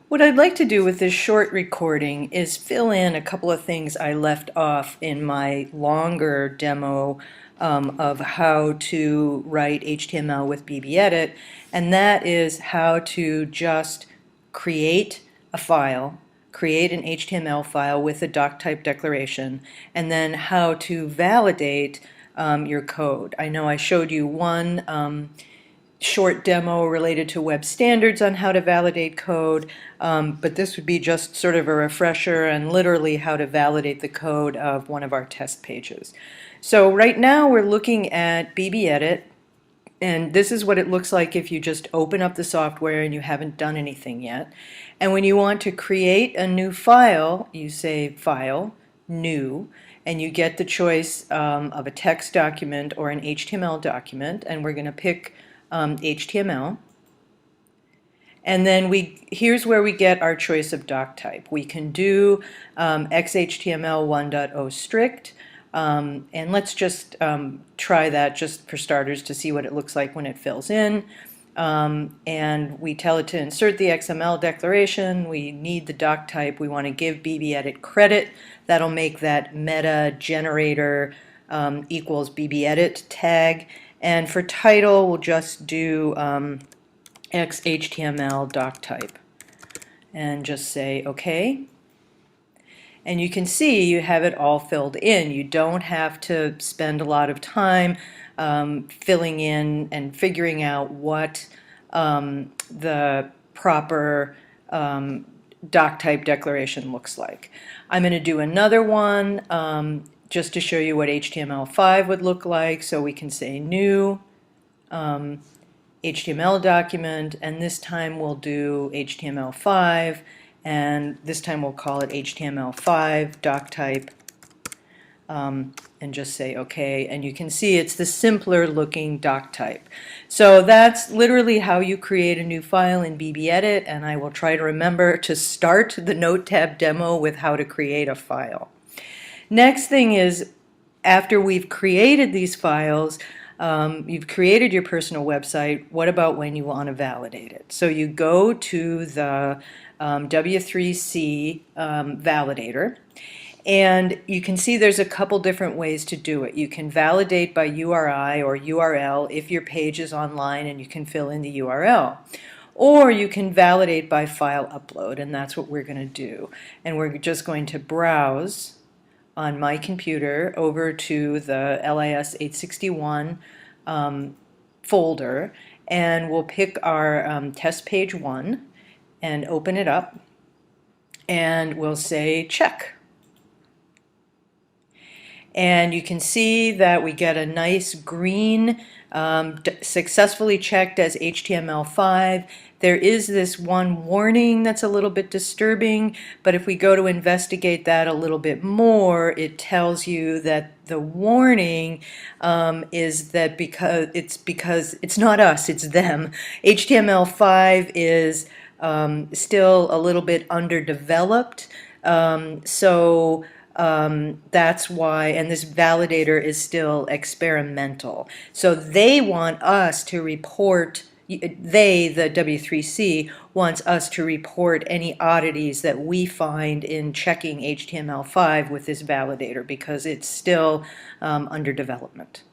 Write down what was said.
What I'd like to do with this short recording is fill in a couple of things I left off in my longer demo of how to write HTML with BBEdit, and that is how to just create a file, create an HTML file with a doc type declaration, and then how to validate your code. I know I showed you one short demo related to web standards on how to validate code, but this would be just sort of a refresher and literally how to validate the code of one of our test pages. So right now we're looking at BBEdit, and this is what it looks like if you just open up the software and you haven't done anything yet. And when you want to create a new file, you say File, New, and you get the choice of a text document or an HTML document, and we're going to pick HTML. And then here's where we get our choice of doc type. We can do XHTML 1.0 strict, and let's just try that just for starters to see what it looks like when it fills in. And we tell it to insert the XML declaration. We need the doc type. We want to give BBEdit credit. That'll make that meta generator equals BBEdit tag. And for title, we'll just do XHTML doc type and just say OK. And you can see you have it all filled in. You don't have to spend a lot of time filling in and figuring out what the proper doc type declaration looks like. I'm going to do another one just to show you what HTML5 would look like. So we can say new HTML document, and this time we'll do HTML5, and this time we'll call it HTML5 doc type, and just say OK. And you can see it's the simpler looking doc type. So that's literally how you create a new file in BBEdit, and I will try to remember to start the Note tab demo with how to create a file. Next thing is, after we've created these files, you've created your personal website, what about when you want to validate it? So you go to the W3C validator, and you can see there's a couple different ways to do it. You can validate by URI or URL if your page is online and you can fill in the URL. Or you can validate by file upload, and that's what we're going to do. And we're just going to browse on my computer over to the LIS 861 folder, and we'll pick our test page 1 and open it up, and we'll say check. And you can see that we get a nice green successfully checked as HTML5. There is this one warning that's a little bit disturbing, but if we go to investigate that a little bit more, it tells you that the warning is that because it's not us, it's them. HTML5 is still a little bit underdeveloped, that's why, and this validator is still experimental. So they want us to report, the W3C wants us to report any oddities that we find in checking HTML5 with this validator because it's still under development.